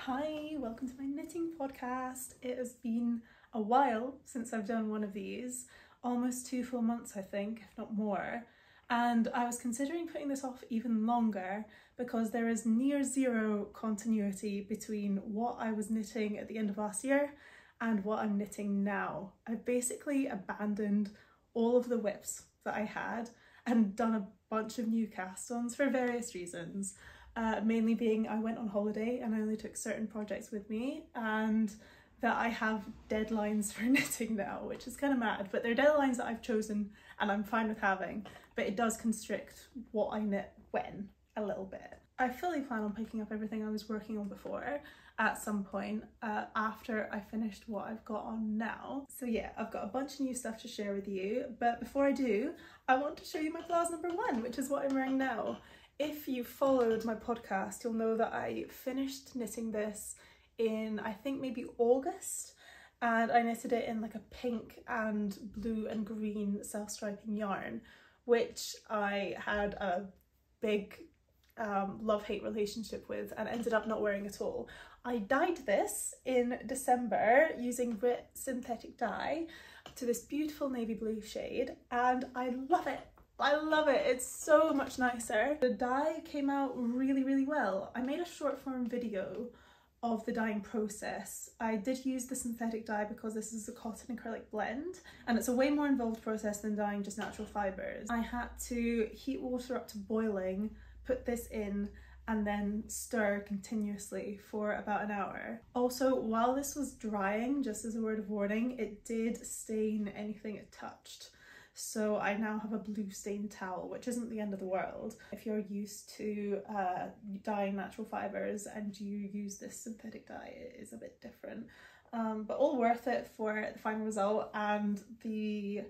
Hi, welcome to my knitting podcast. It has been a while since I've done one of these, almost 2 full months I think, if not more, and I was considering putting this off even longer because there is near zero continuity between what I was knitting at the end of last year and what I'm knitting now. I've basically abandoned all of the whips that I had and done a bunch of new cast-ons for various reasons. Mainly being I went on holiday and I only took certain projects with me, and that I have deadlines for knitting now, which is kind of mad, but they're deadlines that I've chosen and I'm fine with having, but it does constrict what I knit when a little bit. I fully plan on picking up everything I was working on before at some point after I finished what I've got on now. So yeah, I've got a bunch of new stuff to share with you, but before I do, I want to show you my blouse number 1, which is what I'm wearing now. If you followed my podcast, you'll know that I finished knitting this in, I think maybe August, and I knitted it in like a pink and blue and green self-striping yarn, which I had a big love-hate relationship with and ended up not wearing at all. I dyed this in December using Rit synthetic dye to this beautiful navy blue shade, and I love it. I love it. It's so much nicer. The dye came out really well. I made a short form video of the dyeing process. I did use the synthetic dye because this is a cotton acrylic blend and it's a way more involved process than dyeing just natural fibres. I had to heat water up to boiling, put this in, and then stir continuously for about an hour. Also, while this was drying, just as a word of warning, it did stain anything it touched. So I now have a blue stained towel, which isn't the end of the world. If you're used to dyeing natural fibres and you use this synthetic dye, it is a bit different. But all worth it for the final result, and the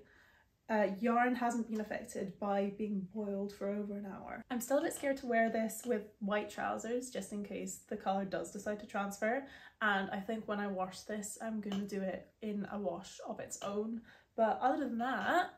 yarn hasn't been affected by being boiled for over an hour. I'm still a bit scared to wear this with white trousers just in case the colour does decide to transfer, and I think when I wash this I'm going to do it in a wash of its own. But other than that,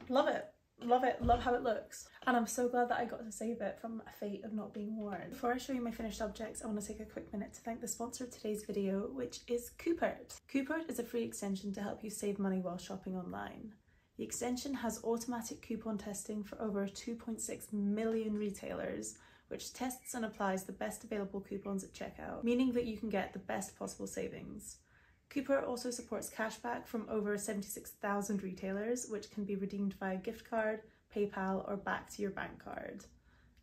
love it. Love it, love how it looks. And I'm so glad that I got to save it from a fate of not being worn. Before I show you my finished objects, I want to take a quick minute to thank the sponsor of today's video, which is Coopert. Coopert is a free extension to help you save money while shopping online. The extension has automatic coupon testing for over 2.6 million retailers, which tests and applies the best available coupons at checkout, meaning that you can get the best possible savings. Coopert also supports cashback from over 76,000 retailers, which can be redeemed via gift card, PayPal, or back to your bank card.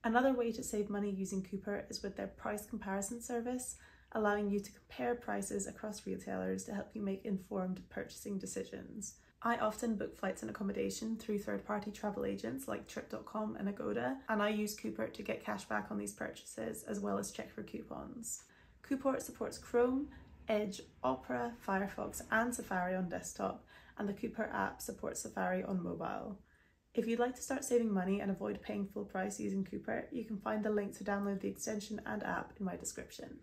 Another way to save money using Coopert is with their price comparison service, allowing you to compare prices across retailers to help you make informed purchasing decisions. I often book flights and accommodation through third-party travel agents like Trip.com and Agoda, and I use Coopert to get cashback on these purchases as well as check for coupons. Coopert supports Chrome, Edge, Opera, Firefox and Safari on desktop, and the Coopert app supports Safari on mobile. If you'd like to start saving money and avoid paying full price using Coopert, you can find the link to download the extension and app in my description.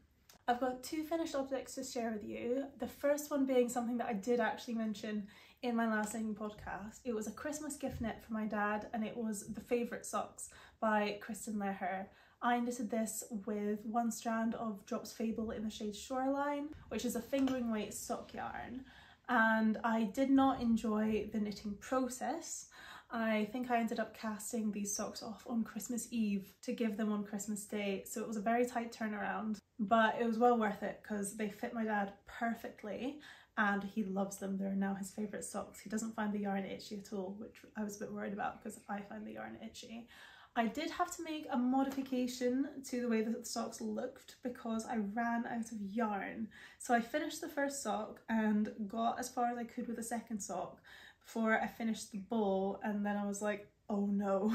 I've got 2 finished objects to share with you. The first one being something that I did actually mention in my last knitting podcast. It was a Christmas gift knit for my dad, and it was The Favourite Socks by Kristen Leher. I knitted this with 1 strand of Drops Fable in the shade Shoreline, which is a fingering weight sock yarn, and I did not enjoy the knitting process. I think I ended up casting these socks off on Christmas Eve to give them on Christmas Day, so it was a very tight turnaround, but it was well worth it because they fit my dad perfectly and he loves them. They're now his favourite socks. He doesn't find the yarn itchy at all, which I was a bit worried about because I find the yarn itchy. I did have to make a modification to the way that the socks looked because I ran out of yarn. So I finished the first sock and got as far as I could with the second sock before I finished the bowl, and then I was like, oh no,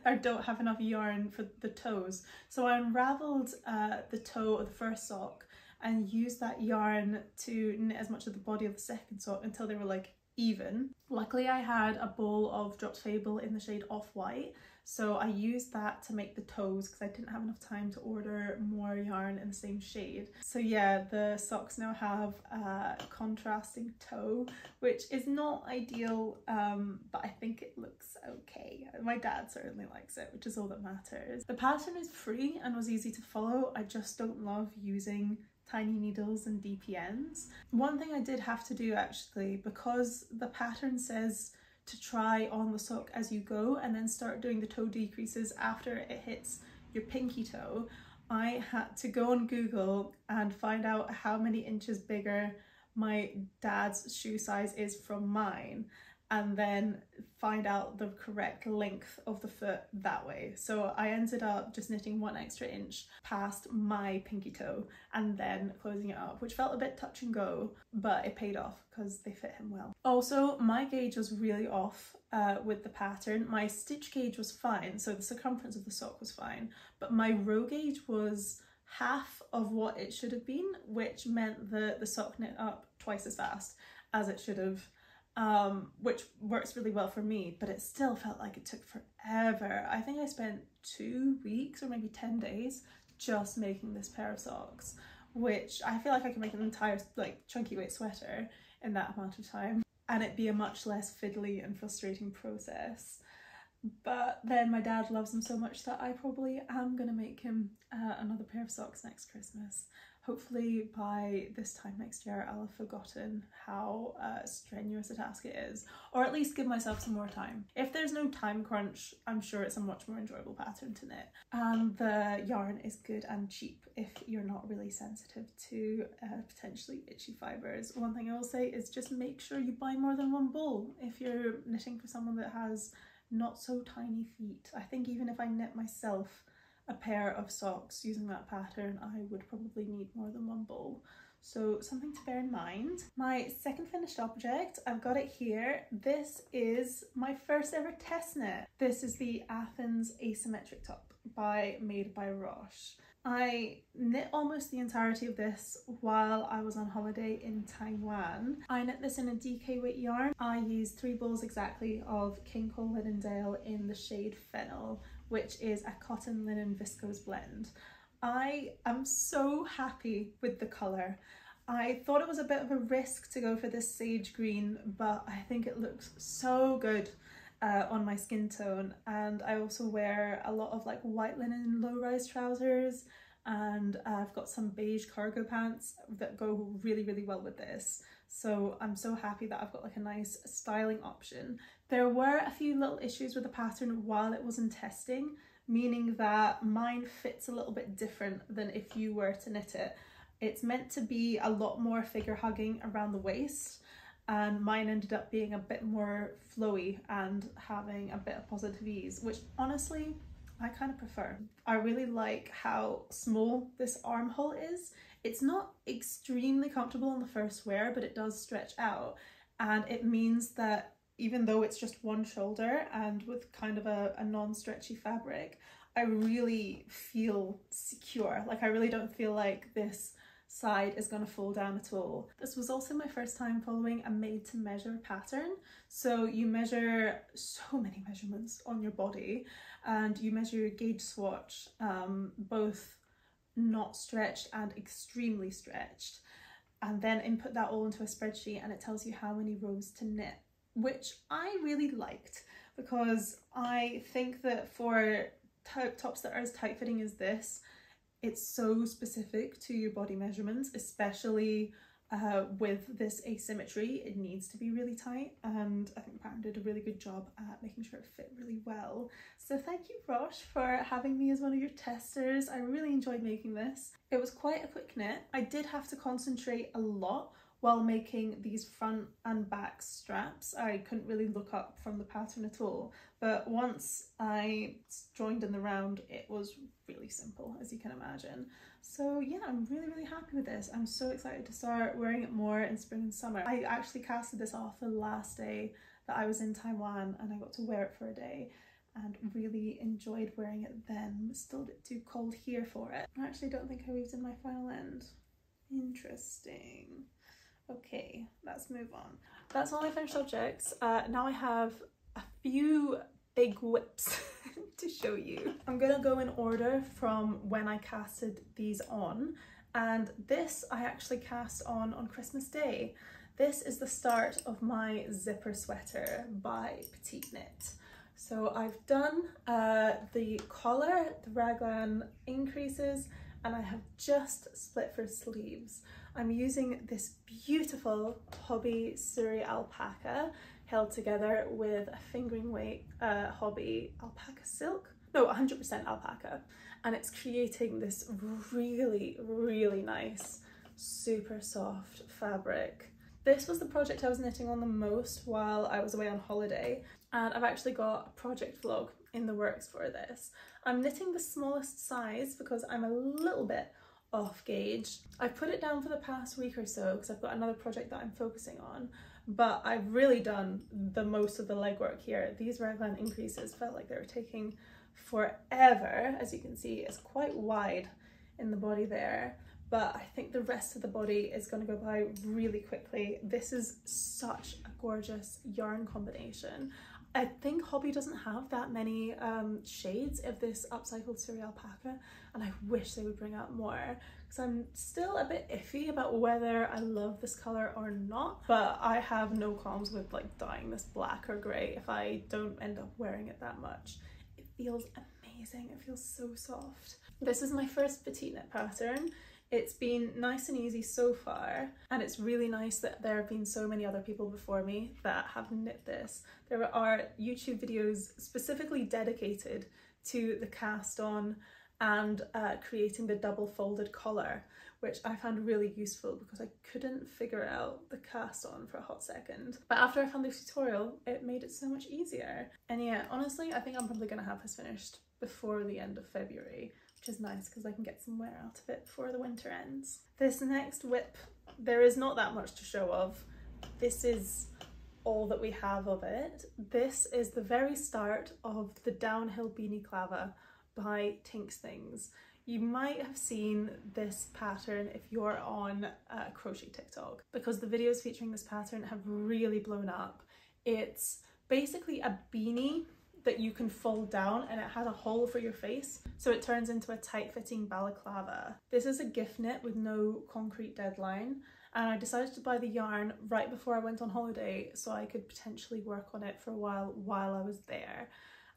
I don't have enough yarn for the toes. So I unravelled the toe of the first sock and used that yarn to knit as much of the body of the second sock until they were like even. Luckily I had a bowl of Drops Fable in the shade Off-White, so I used that to make the toes because I didn't have enough time to order more yarn in the same shade. So yeah, the socks now have a contrasting toe, which is not ideal, but I think it looks okay. My dad certainly likes it, which is all that matters. The pattern is free and was easy to follow. I just don't love using tiny needles and DPNs. One thing I did have to do actually, because the pattern says to try on the sock as you go and then start doing the toe decreases after it hits your pinky toe, I had to go on Google and find out how many inches bigger my dad's shoe size is from mine, and then find out the correct length of the foot that way. So I ended up just knitting 1 extra inch past my pinky toe and then closing it up, which felt a bit touch and go, but it paid off because they fit him well. Also, my gauge was really off with the pattern. My stitch gauge was fine, so the circumference of the sock was fine, but my row gauge was half of what it should have been, which meant that the sock knit up twice as fast as it should have. Which works really well for me, but it still felt like it took forever. I think I spent 2 weeks or maybe 10 days just making this pair of socks, which I feel like I can make an entire like chunky weight sweater in that amount of time and it'd be a much less fiddly and frustrating process. But then my dad loves them so much that I probably am gonna make him another pair of socks next Christmas. Hopefully by this time next year I'll have forgotten how strenuous a task it is, or at least give myself some more time. If there's no time crunch, I'm sure it's a much more enjoyable pattern to knit. And the yarn is good and cheap if you're not really sensitive to potentially itchy fibres. One thing I will say is just make sure you buy more than 1 bowl if you're knitting for someone that has not so tiny feet. I think even if I knit myself a pair of socks using that pattern, I would probably need more than 1 bowl. So something to bear in mind. My second finished object, I've got it here. This is my first ever test knit. This is the Athens Asymmetric Top made by Roche. I knit almost the entirety of this while I was on holiday in Taiwan. I knit this in a DK weight yarn. I used 3 bowls exactly of King Cole Linen-Dale in the shade Fennel, which is a cotton linen viscose blend. I am so happy with the colour. I thought it was a bit of a risk to go for this sage green, but I think it looks so good on my skin tone. And I also wear a lot of like white linen low-rise trousers, and I've got some beige cargo pants that go really, really well with this. So I'm so happy that I've got like a nice styling option. There were a few little issues with the pattern while it was in testing, meaning that mine fits a little bit different than if you were to knit it. It's meant to be a lot more figure hugging around the waist, and mine ended up being a bit more flowy and having a bit of positive ease, which honestly I kind of prefer. I really like how small this armhole is. It's not extremely comfortable on the first wear, but it does stretch out, and it means that even though it's just 1 shoulder and with kind of a non-stretchy fabric, I really feel secure. Like I really don't feel like this side is going to fall down at all. This was also my first time following a made to measure pattern. So you measure so many measurements on your body and you measure your gauge swatch, both not stretched and extremely stretched, and then input that all into a spreadsheet and it tells you how many rows to knit, which I really liked because I think that for tops that are as tight fitting as this, it's so specific to your body measurements, especially with this asymmetry. It needs to be really tight, and I think the pattern did a really good job at making sure it fit really well. So thank you, Roche, for having me as one of your testers. I really enjoyed making this. It was quite a quick knit. I did have to concentrate a lot while making these front and back straps. I couldn't really look up from the pattern at all, but once I joined in the round, it was really simple, as you can imagine. So yeah, I'm really, really happy with this. I'm so excited to start wearing it more in spring and summer. I actually casted this off the last day that I was in Taiwan, and I got to wear it for a day and really enjoyed wearing it then. It's still a bit too cold here for it. I actually don't think I weaved in my final end. Interesting. Okay, let's move on. That's all my finished objects. Now I have a few big whips to show you. I'm gonna go in order from when I casted these on, and this I actually cast on Christmas Day. This is the start of my zipper sweater by Petite Knit. So I've done the collar, the raglan increases, and I have just split for sleeves. I'm using this beautiful Hobbii Suri alpaca held together with a fingering weight Hobbii alpaca silk. No, 100% alpaca. And it's creating this really, really nice, super soft fabric. This was the project I was knitting on the most while I was away on holiday, and I've actually got a project vlog in the works for this. I'm knitting the smallest size because I'm a little bit off gauge. I've put it down for the past week or so because I've got another project that I'm focusing on, but I've really done the most of the legwork here. These raglan increases felt like they were taking forever. As you can see, it's quite wide in the body there, but I think the rest of the body is going to go by really quickly. This is such a gorgeous yarn combination. I think Hobbii doesn't have that many shades of this upcycled Suri alpaca, and I wish they would bring out more because I'm still a bit iffy about whether I love this colour or not, but I have no qualms with like dyeing this black or grey if I don't end up wearing it that much. It feels amazing, it feels so soft. This is my first Petite Knit pattern. It's been nice and easy so far, and it's really nice that there have been so many other people before me that have knit this. There are YouTube videos specifically dedicated to the cast on and creating the double folded collar, which I found really useful because I couldn't figure out the cast on for a hot second. But after I found the tutorial, it made it so much easier. And yeah, honestly, I think I'm probably gonna have this finished before the end of February, which is nice because I can get some wear out of it before the winter ends. This next whip, there is not that much to show of. This is all that we have of it. This is the very start of the Downhill Beanie Clava by Tinks Things. You might have seen this pattern if you're on crochet TikTok, because the videos featuring this pattern have really blown up. It's basically a beanie that you can fold down, and it has a hole for your face, so it turns into a tight-fitting balaclava. This is a gift knit with no concrete deadline, and I decided to buy the yarn right before I went on holiday so I could potentially work on it for a while I was there.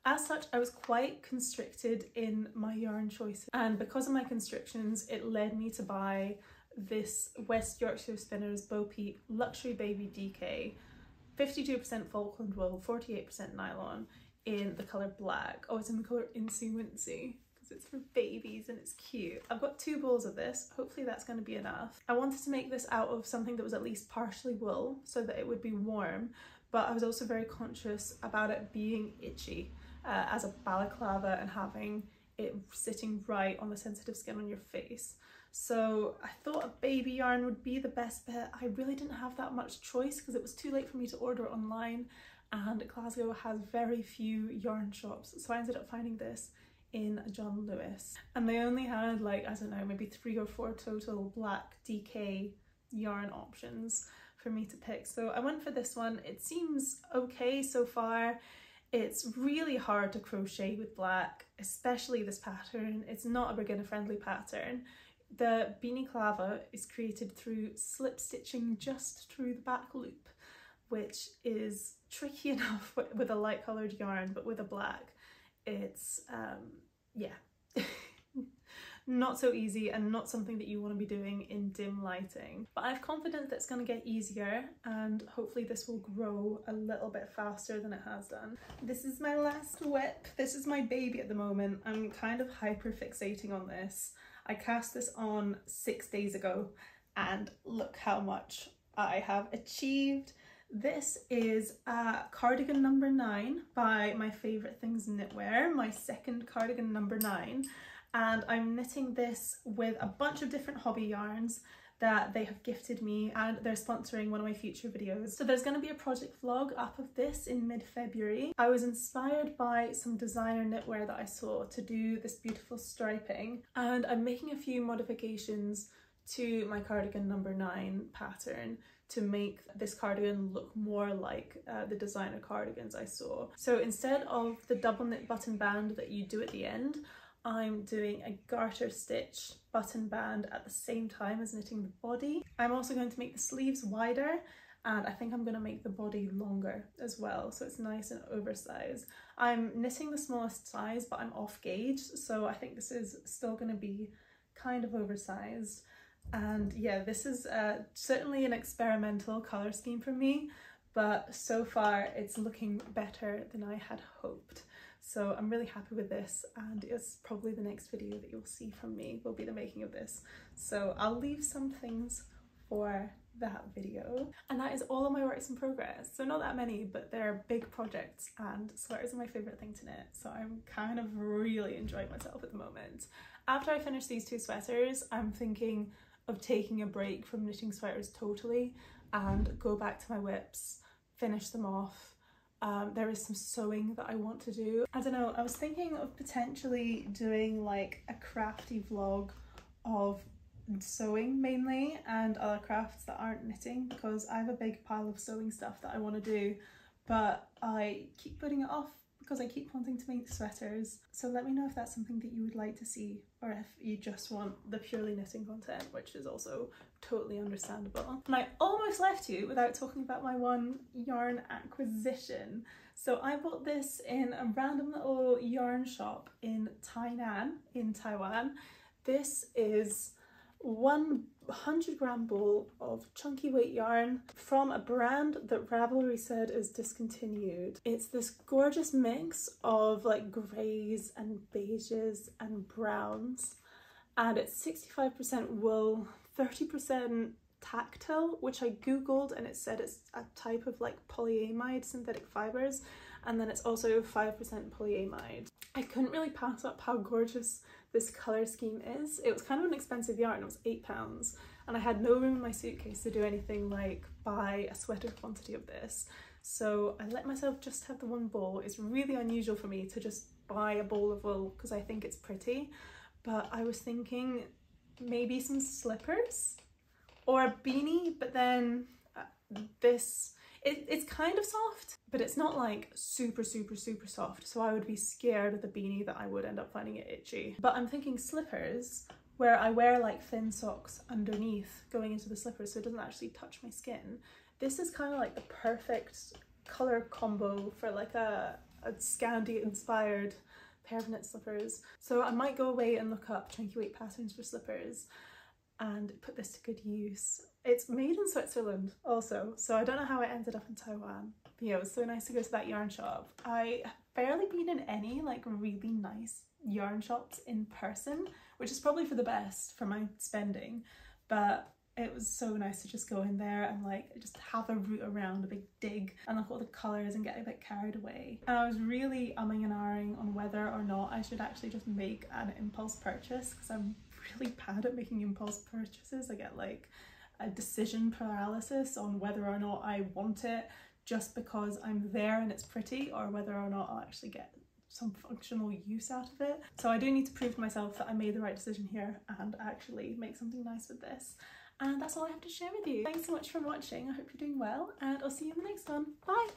As such, I was quite constricted in my yarn choices, and because of my constrictions, it led me to buy this West Yorkshire Spinners Bo Peep Luxury Baby DK, 52% Falkland wool, 48% nylon, in the colour black. Oh, it's in the colour Incy Wincy because it's for babies and it's cute. I've got 2 balls of this. Hopefully that's going to be enough. I wanted to make this out of something that was at least partially wool so that it would be warm, but I was also very conscious about it being itchy as a balaclava and having it sitting right on the sensitive skin on your face. So I thought a baby yarn would be the best bet. I really didn't have that much choice because it was too late for me to order it online, and Glasgow has very few yarn shops, so I ended up finding this in John Lewis, and they only had like, I don't know, maybe 3 or 4 total black DK yarn options for me to pick, so I went for this one. It seems okay so far. It's really hard to crochet with black, especially this pattern. It's not a beginner friendly pattern. The Beanie Clava is created through slip stitching just through the back loop, which is tricky enough with a light coloured yarn, but with a black, it's, yeah, not so easy and not something that you want to be doing in dim lighting. But I have confidence that it's going to get easier, and hopefully this will grow a little bit faster than it has done. This is my last whip. This is my baby at the moment. I'm kind of hyper fixating on this. I cast this on 6 days ago, and look how much I have achieved. This is cardigan number 9 by My Favourite Things Knitwear, my second cardigan number 9, and I'm knitting this with a bunch of different Hobbii yarns that they have gifted me, and they're sponsoring one of my future videos. So there's going to be a project vlog up of this in mid-February. I was inspired by some designer knitwear that I saw to do this beautiful striping, and I'm making a few modifications to my cardigan number 9 pattern to make this cardigan look more like the designer cardigans I saw. So instead of the double knit button band that you do at the end, I'm doing a garter stitch button band at the same time as knitting the body. I'm also going to make the sleeves wider, and I think I'm going to make the body longer as well, so it's nice and oversized. I'm knitting the smallest size, but I'm off gauge, so I think this is still going to be kind of oversized. And yeah, this is certainly an experimental colour scheme for me, but so far it's looking better than I had hoped. So I'm really happy with this, and it's probably the next video that you'll see from me will be the making of this. So I'll leave some things for that video. And that is all of my works in progress. So not that many, but they're big projects, and sweaters are my favourite thing to knit. So I'm kind of really enjoying myself at the moment. After I finish these 2 sweaters, I'm thinking of taking a break from knitting sweaters totally and go back to my whips, finish them off. There is some sewing that I want to do. I don't know, I was thinking of potentially doing like a crafty vlog of sewing mainly and other crafts that aren't knitting, because I have a big pile of sewing stuff that I want to do, but I keep putting it off because I keep wanting to make sweaters. So let me know if that's something that you would like to see, or if you just want the purely knitting content, which is also totally understandable. And I almost left you without talking about my one yarn acquisition. So I bought this in a random little yarn shop in Tainan in Taiwan. This is 100-gram ball of chunky weight yarn from a brand that Ravelry said is discontinued. It's this gorgeous mix of like greys and beiges and browns, and it's 65% wool, 30% tactile, which I googled and it said it's a type of like polyamide synthetic fibres, and then it's also 5% polyamide. I couldn't really pass up how gorgeous this colour scheme is. It was kind of an expensive yarn, it was £8, and I had no room in my suitcase to do anything like buy a sweater quantity of this. So I let myself just have the one bowl. It's really unusual for me to just buy a bowl of wool because I think it's pretty, but I was thinking maybe some slippers or a beanie, but then it's kind of soft, but it's not like super soft, so I would be scared of the beanie that I would end up finding it itchy. But I'm thinking slippers where I wear like thin socks underneath going into the slippers so it doesn't actually touch my skin. This is kind of like the perfect colour combo for like a Scandi inspired pair of knit slippers. So I might go away and look up chunky weight patterns for slippers and put this to good use. It's made in Switzerland also, so I don't know how it ended up in Taiwan. But yeah, it was so nice to go to that yarn shop. I have barely been in any like really nice yarn shops in person, which is probably for the best for my spending, but it was so nice to just go in there and like just have a root around, a big dig, and look at all the colours and get a bit carried away. And I was really umming and ahhing on whether or not I should actually just make an impulse purchase, because I'm really bad at making impulse purchases. I get like a decision paralysis on whether or not I want it just because I'm there and it's pretty, or whether or not I'll actually get some functional use out of it. So I do need to prove to myself that I made the right decision here and actually make something nice with this. And that's all I have to share with you. Thanks so much for watching. I hope you're doing well, and I'll see you in the next one. Bye!